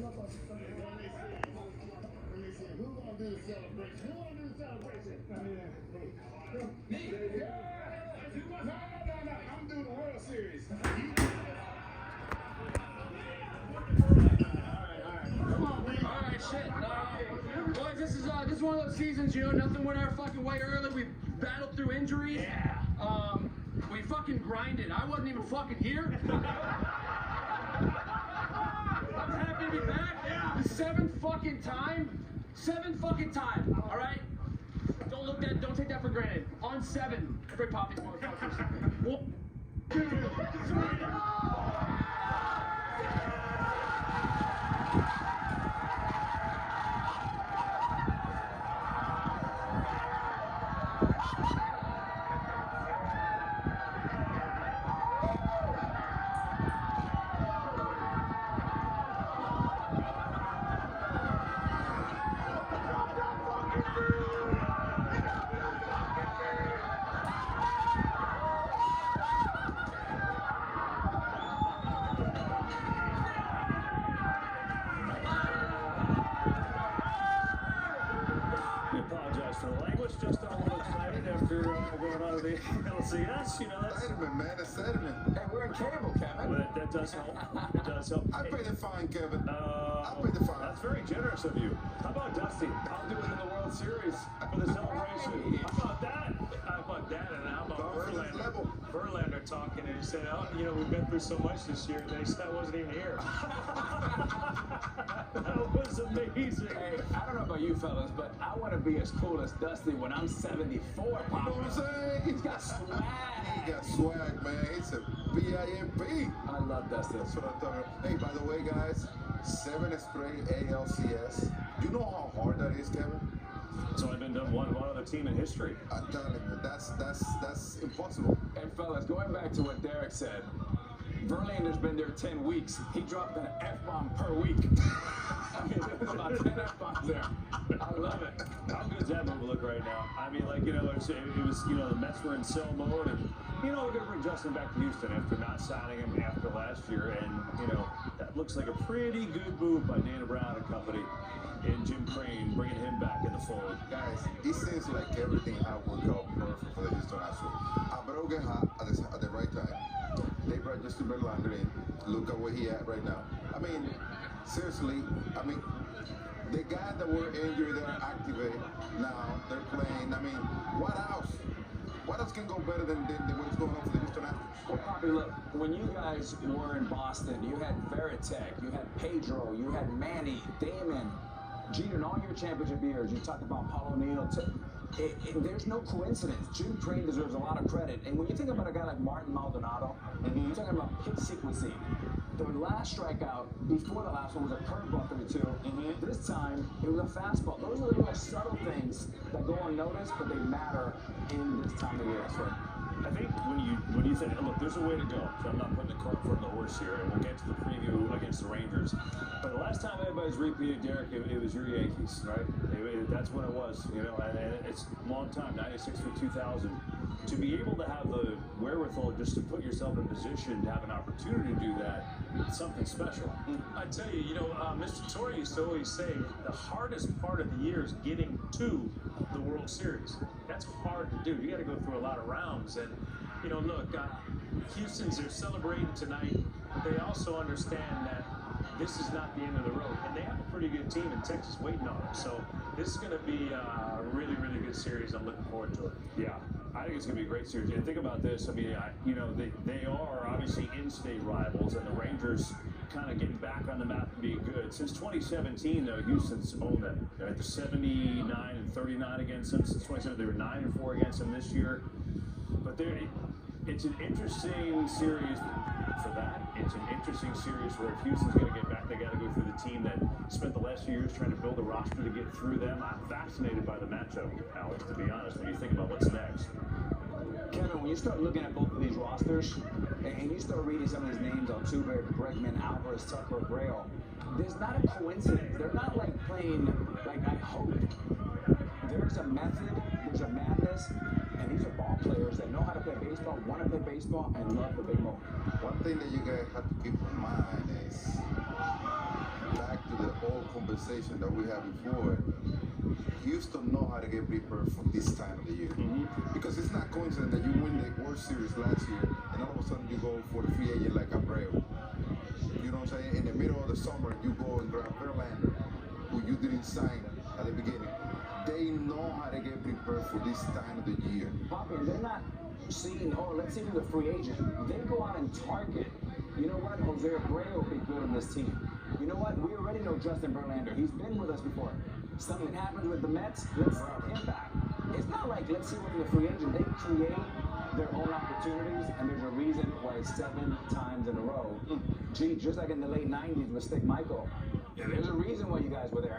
Who gonna do the celebration? Who gonna do the celebration? Me. Yeah. No. I'm doing the World Series. All right, shit. Boys, this is one of those seasons, you know, nothing went our fucking way early. We battled through injuries. Yeah. We fucking grinded. I wasn't even fucking here. I'm happy to be back. Yeah. The seventh fucking time. All right. Don't take that for granted. On 7, Fred Pop these motherfuckers. 1, 2, 3. Just a little excited after going out of the LCS, you know. That's sediment, man. It's sediment. Hey, we're in cable, Kevin. Well, that does help. It does help. I pay the fine, Kevin. I pay the fine. That's very generous of you. How about Dusty? I'll do it in the World Series for the celebration. How about that? How about that? And how about Verlander? Verlander talking, and he said, "Oh, you know, we've been through so much this year." And they said I wasn't even here. That was amazing. Hey, I don't know about you fellas, but I want to be as cool as Dusty when I'm 74. You know what I'm saying? He's got swag. He got swag, man. It's a BIMP. I love Dusty. That's what I thought. Hey, by the way, guys, 7 straight ALCS. You know how hard that is, Kevin? It's only been done one other team in history. I'm telling you, that's impossible. And fellas, going back to what Derek said, Verlander's been there 10 weeks. He dropped an F-bomb per week. I mean, there's about 10 F-bombs there. I love it. How good does that move look right now? I mean, like, you know, it was, you know, the Mets were in sell mode, and, you know, we're going to bring Justin back to Houston after not signing him after last year, and, you know, that looks like a pretty good move by Dana Brown and company and Jim Crane, bringing him back in the fold. Guys, it seems like everything had worked out perfect for the Houston Astros. But get hot at the right time. They brought Justin Verlander in. Look at where he at right now. I mean, seriously, I mean, the guys that were injured, they're activated now. They're playing. I mean, what else? What else can go better than what's going on for the Houston Astros? Well, Poppy, look, when you guys were in Boston, you had Veritek, you had Pedro, you had Manny, Damon, Jeter, in all your championship years. You talked about Paul O'Neill. There's no coincidence. Jim Crane deserves a lot of credit. And when you think about a guy like Martin Maldonado, you're talking about pitch sequencing. The last strikeout, before the last one, was a curveball 32. This time, it was a fastball. Those are the little subtle things that go unnoticed, but they matter in this time of year. So, I think when you think, look, there's a way to go. So I'm not putting the cart in front of the horse here, and we'll get to the preview against the Rangers. But the last time anybody's repeated, Derek, it was your Yankees, right? That's when it was, you know, and it's a long time, 96 through 2000. To be able to have the wherewithal just to put yourself in position to have an opportunity to do that, it's something special. I tell you, you know, Mr. Torre used to always say the hardest part of the year is getting to the World Series. That's hard to do. You got to go through a lot of rounds. And, you know, look, Houston's, they're celebrating tonight, but they also understand that this is not the end of the road. And they have a pretty good team in Texas waiting on them. So this is going to be a really, really good series. I'm looking forward to it. Yeah. I think it's going to be a great series. And think about this. I mean, you know, they are obviously in-state rivals, and the Rangers kind of getting back on the map and being good. Since 2017, though, Houston's owned them. They're at the 79-39 against them. Since 2017, they were 9-4 against them this year. But it's an interesting series for that. It's an interesting series where if Houston's going to get back, they got to go through the team that spent the last few years trying to build a roster to get through them. I'm fascinated by the matchup, Alex, to be honest, when you think about what's next. Kevin, when you start looking at both of these rosters, and you start reading some of these names, Altuve, Bregman, Alvarez, Tucker, Abreu, there's not a coincidence. They're not like playing like I hope. There's a method, there's a madness, and these are ball players that know how to play baseball, want to play baseball, and love the big moment. One thing that you guys have to keep in mind is back to the conversation that we had before, Houston know how to get prepared for this time of the year. Because it's not coincident that you win the World Series last year and all of a sudden you go for the free agent like Abreu. You know what I'm saying? In the middle of the summer, you go and grab Verlander, who you didn't sign at the beginning. They know how to get prepared for this time of the year. Poppy, and they're not seeing, oh, let's see who's a free agent. They go out and target. You know what? Jose Abreu will be good on this team. You know what? We already know Justin Verlander. He's been with us before. Something happens with the Mets, let's bring him back. It's not like, let's see what's in the free agent. They create their own opportunities, and there's a reason why it's 7 times in a row. Gee, just like in the late 90s with Stick Michael. There's a reason why you guys were there.